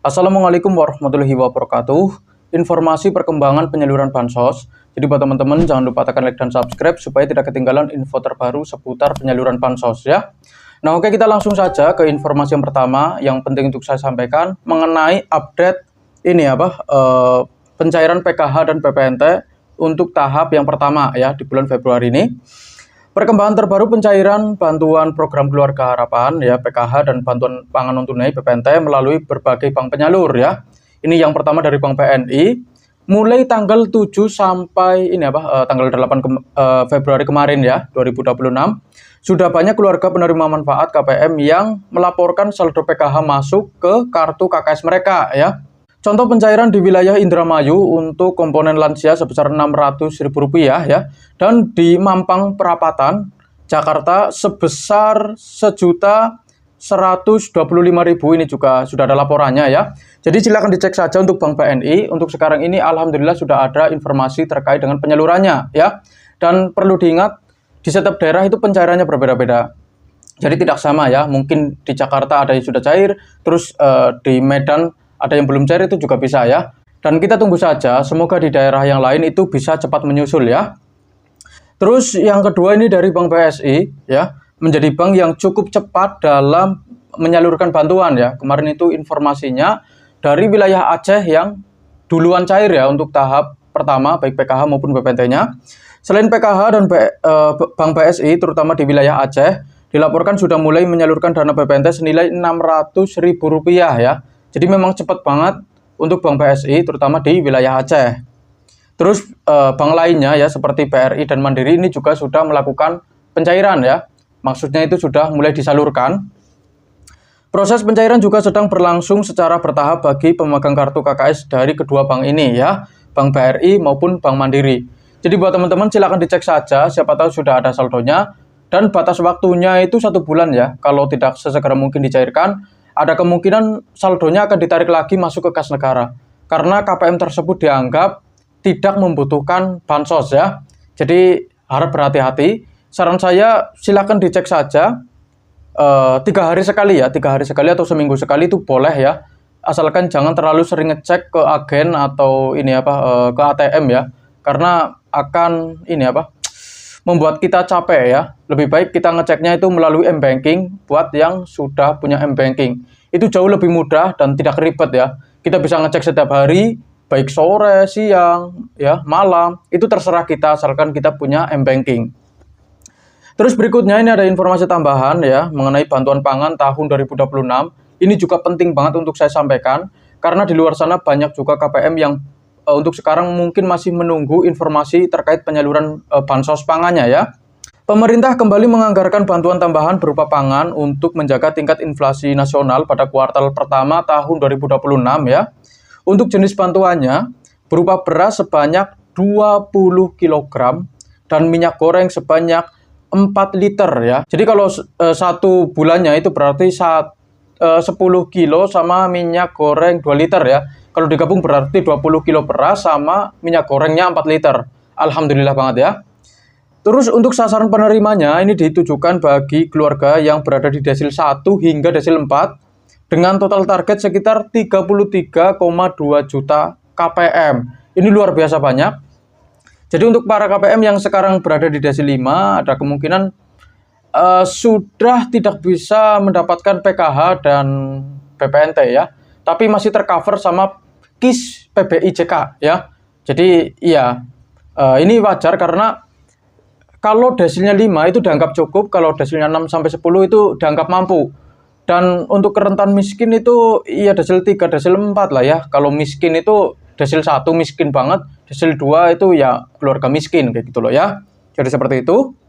Assalamualaikum warahmatullahi wabarakatuh. Informasi perkembangan penyaluran bansos. Jadi buat teman-teman jangan lupa tekan like dan subscribe supaya tidak ketinggalan info terbaru seputar penyaluran bansos ya. Nah oke, kita langsung saja ke informasi yang pertama yang penting untuk saya sampaikan mengenai update ini pencairan PKH dan PPNT untuk tahap yang pertama ya di bulan Februari ini. Perkembangan terbaru pencairan bantuan program keluarga harapan ya PKH dan bantuan pangan non tunai PPNT melalui berbagai bank penyalur ya. Ini yang pertama dari Bank BNI mulai tanggal 7 sampai tanggal 8 Februari kemarin ya 2026 sudah banyak keluarga penerima manfaat KPM yang melaporkan saldo PKH masuk ke kartu KKS mereka ya. Contoh pencairan di wilayah Indramayu untuk komponen lansia sebesar Rp600.000 ya, dan di Mampang Perapatan, Jakarta sebesar Rp1.125.000 ini juga sudah ada laporannya ya. Jadi silakan dicek saja untuk Bank BNI. Untuk sekarang ini alhamdulillah sudah ada informasi terkait dengan penyalurannya ya. Dan perlu diingat di setiap daerah itu pencairannya berbeda-beda. Jadi tidak sama ya. Mungkin di Jakarta ada yang sudah cair, terus di Medan ada yang belum cair itu juga bisa ya. Dan kita tunggu saja, semoga di daerah yang lain itu bisa cepat menyusul ya. Terus yang kedua ini dari Bank BSI ya, menjadi bank yang cukup cepat dalam menyalurkan bantuan ya. Kemarin itu informasinya dari wilayah Aceh yang duluan cair ya untuk tahap pertama baik PKH maupun BPNT-nya. Selain PKH dan Bank BSI terutama di wilayah Aceh dilaporkan sudah mulai menyalurkan dana BPNT senilai Rp600.000 ya. Jadi memang cepat banget untuk Bank BSI terutama di wilayah Aceh. Terus bank lainnya ya seperti BRI dan Mandiri ini juga sudah melakukan pencairan ya. Maksudnya itu sudah mulai disalurkan. Proses pencairan juga sedang berlangsung secara bertahap bagi pemegang kartu KKS dari kedua bank ini ya. Bank BRI maupun Bank Mandiri. Jadi buat teman-teman silakan dicek saja siapa tahu sudah ada saldonya. Dan batas waktunya itu 1 bulan ya. Kalau tidak sesegera mungkin dicairkan, ada kemungkinan saldonya akan ditarik lagi masuk ke kas negara. Karena KPM tersebut dianggap tidak membutuhkan bansos ya. Jadi harap berhati-hati. Saran saya silakan dicek saja 3 hari sekali ya. 3 hari sekali atau seminggu sekali itu boleh ya. Asalkan jangan terlalu sering ngecek ke agen atau ke ATM ya. Karena akan membuat kita capek ya. Lebih baik kita ngeceknya itu melalui M-Banking buat yang sudah punya M-Banking. Itu jauh lebih mudah dan tidak ribet ya. Kita bisa ngecek setiap hari, baik sore, siang, ya, malam. Itu terserah kita asalkan kita punya M-Banking. Terus berikutnya ini ada informasi tambahan ya mengenai bantuan pangan tahun 2026. Ini juga penting banget untuk saya sampaikan karena di luar sana banyak juga KPM yang untuk sekarang mungkin masih menunggu informasi terkait penyaluran bansos pangannya ya. Pemerintah kembali menganggarkan bantuan tambahan berupa pangan untuk menjaga tingkat inflasi nasional pada kuartal pertama tahun 2026 ya. Untuk jenis bantuannya berupa beras sebanyak 20 kg dan minyak goreng sebanyak 4 liter ya. Jadi kalau satu bulannya itu berarti 10 kilo sama minyak goreng 2 liter ya. Kalau digabung berarti 20 kilo beras sama minyak gorengnya 4 liter. Alhamdulillah banget ya. Terus untuk sasaran penerimanya ini ditujukan bagi keluarga yang berada di desil 1 hingga desil 4 dengan total target sekitar 33,2 juta KPM. Ini luar biasa banyak. Jadi untuk para KPM yang sekarang berada di desil 5 ada kemungkinan sudah tidak bisa mendapatkan PKH dan BPNT ya. Tapi masih tercover sama KIS PBIJK ya. Jadi iya ini wajar karena kalau desilnya 5 itu dianggap cukup, kalau desilnya 6 sampai 10 itu dianggap mampu. Dan untuk rentan miskin itu iya desil 3, desil 4 lah ya. Kalau miskin itu desil 1 miskin banget, desil 2 itu ya keluarga miskin kayak gitu loh ya. Jadi seperti itu.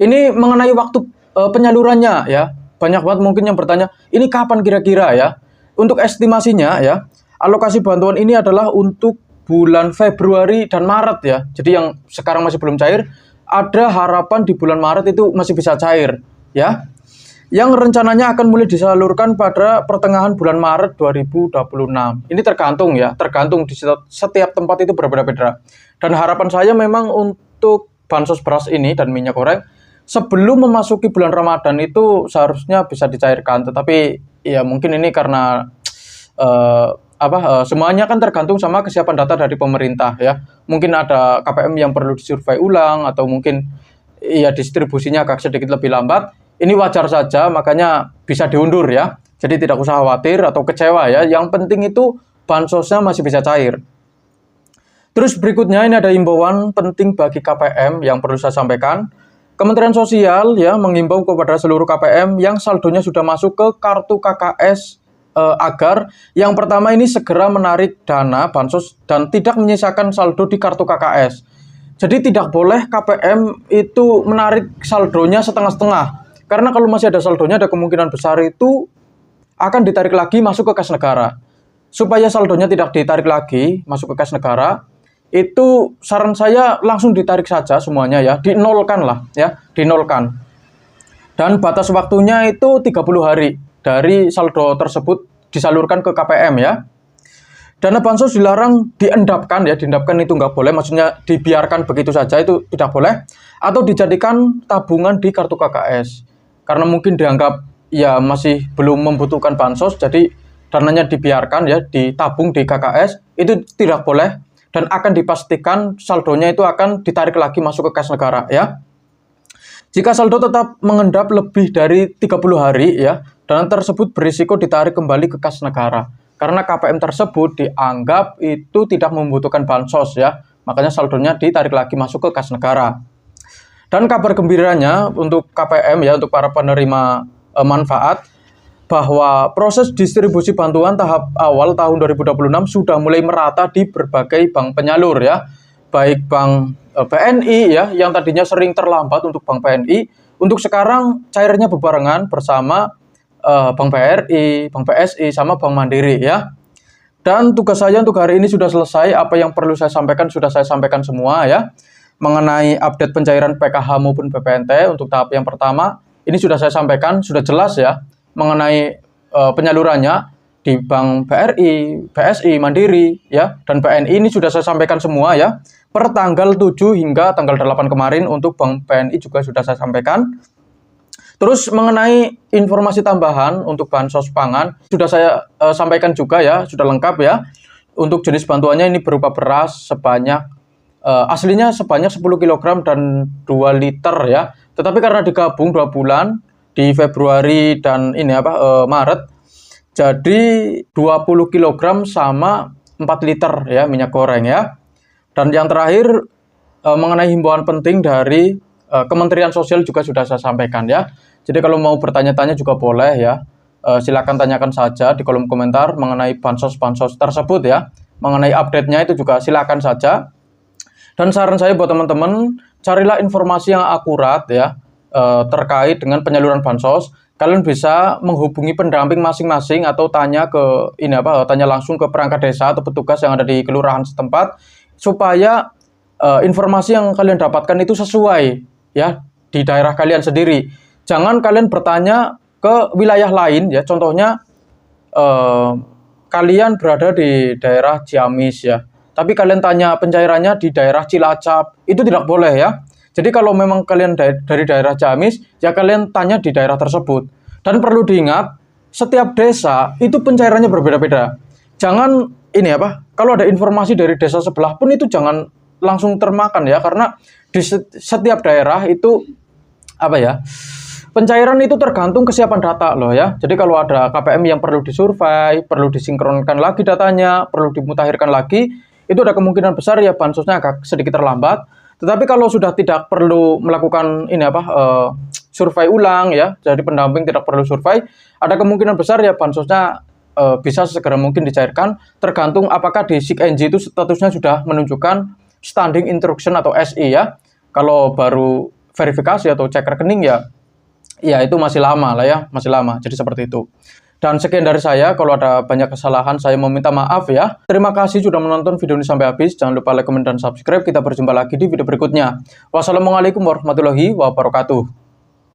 Ini mengenai waktu penyalurannya ya. Banyak banget mungkin yang bertanya, ini kapan kira-kira ya? Untuk estimasinya ya, alokasi bantuan ini adalah untuk bulan Februari dan Maret ya. Jadi yang sekarang masih belum cair, ada harapan di bulan Maret itu masih bisa cair ya. Yang rencananya akan mulai disalurkan pada pertengahan bulan Maret 2026. Ini tergantung ya, tergantung di setiap tempat itu berbeda-beda. Dan harapan saya memang untuk bansos beras ini dan minyak goreng sebelum memasuki bulan Ramadan itu seharusnya bisa dicairkan. Tetapi ya mungkin ini karena semuanya kan tergantung sama kesiapan data dari pemerintah ya. Mungkin ada KPM yang perlu disurvei ulang atau mungkin ya distribusinya agak sedikit lebih lambat. Ini wajar saja, makanya bisa diundur ya. Jadi tidak usah khawatir atau kecewa ya. Yang penting itu bansosnya masih bisa cair. Terus berikutnya ini ada himbauan penting bagi KPM yang perlu saya sampaikan. Kementerian Sosial ya mengimbau kepada seluruh KPM yang saldonya sudah masuk ke kartu KKS agar yang pertama ini segera menarik dana bansos dan tidak menyisakan saldo di kartu KKS. Jadi tidak boleh KPM itu menarik saldonya setengah-setengah. Karena kalau masih ada saldonya, ada kemungkinan besar itu akan ditarik lagi masuk ke kas negara. Supaya saldonya tidak ditarik lagi masuk ke kas negara, itu saran saya langsung ditarik saja semuanya ya, dinolkan lah ya, dinolkan. Dan batas waktunya itu 30 hari dari saldo tersebut disalurkan ke KPM ya. Dana bansos dilarang diendapkan ya, diendapkan itu nggak boleh, maksudnya dibiarkan begitu saja itu tidak boleh, atau dijadikan tabungan di kartu KKS. Karena mungkin dianggap ya masih belum membutuhkan bansos, jadi dananya dibiarkan ya, ditabung di KKS, itu tidak boleh, dan akan dipastikan saldonya itu akan ditarik lagi masuk ke kas negara ya. Jika saldo tetap mengendap lebih dari 30 hari ya, dana tersebut berisiko ditarik kembali ke kas negara. Karena KPM tersebut dianggap itu tidak membutuhkan bansos ya, makanya saldonya ditarik lagi masuk ke kas negara. Dan kabar gembiranya untuk KPM ya, untuk para penerima manfaat, bahwa proses distribusi bantuan tahap awal tahun 2026 sudah mulai merata di berbagai bank penyalur ya. Baik Bank BNI ya, yang tadinya sering terlambat untuk Bank BNI, untuk sekarang cairnya bebarengan bersama Bank BRI, Bank BSI, sama Bank Mandiri ya. Dan tugas saya untuk hari ini sudah selesai, apa yang perlu saya sampaikan sudah saya sampaikan semua ya. Mengenai update pencairan PKH maupun BPNT untuk tahap yang pertama, ini sudah saya sampaikan, sudah jelas ya. Mengenai penyalurannya di Bank BRI, BSI, Mandiri ya, dan BNI ini sudah saya sampaikan semua ya. Per tanggal 7 hingga tanggal 8 kemarin untuk Bank BNI juga sudah saya sampaikan. Terus mengenai informasi tambahan untuk bansos pangan sudah saya sampaikan juga ya, sudah lengkap ya. Untuk jenis bantuannya ini berupa beras sebanyak aslinya sebanyak 10 kg dan 2 liter ya. Tetapi karena digabung 2 bulan di Februari dan ini Maret, jadi 20 kg sama 4 liter ya minyak goreng ya. Dan yang terakhir mengenai himbauan penting dari Kementerian Sosial juga sudah saya sampaikan ya. Jadi kalau mau bertanya-tanya juga boleh ya. Silakan tanyakan saja di kolom komentar mengenai bansos-bansos tersebut ya. Mengenai update-nya itu juga silakan saja. Dan saran saya buat teman-teman, carilah informasi yang akurat ya terkait dengan penyaluran bansos. Kalian bisa menghubungi pendamping masing-masing atau tanya tanya langsung ke perangkat desa atau petugas yang ada di kelurahan setempat supaya informasi yang kalian dapatkan itu sesuai ya di daerah kalian sendiri. Jangan kalian bertanya ke wilayah lain ya. Contohnya kalian berada di daerah Ciamis ya, tapi kalian tanya pencairannya di daerah Cilacap, itu tidak boleh ya. Jadi kalau memang kalian dari daerah Ciamis, ya kalian tanya di daerah tersebut. Dan perlu diingat, setiap desa itu pencairannya berbeda-beda. Jangan kalau ada informasi dari desa sebelah pun itu jangan langsung termakan ya, karena di setiap daerah itu pencairan itu tergantung kesiapan data loh ya. Jadi kalau ada KPM yang perlu disurvei, perlu disinkronkan lagi datanya, perlu dimutakhirkan lagi, itu ada kemungkinan besar ya bansosnya agak sedikit terlambat. Tetapi kalau sudah tidak perlu melakukan survei ulang ya, jadi pendamping tidak perlu survei, ada kemungkinan besar ya bansosnya bisa segera mungkin dicairkan, tergantung apakah di SIG-NG itu statusnya sudah menunjukkan standing instruction atau SI ya. Kalau baru verifikasi atau cek rekening ya itu masih lama lah ya, masih lama. Jadi seperti itu. Dan sekian dari saya, kalau ada banyak kesalahan saya meminta maaf ya. Terima kasih sudah menonton video ini sampai habis. Jangan lupa like, comment, dan subscribe. Kita berjumpa lagi di video berikutnya. Wassalamualaikum warahmatullahi wabarakatuh.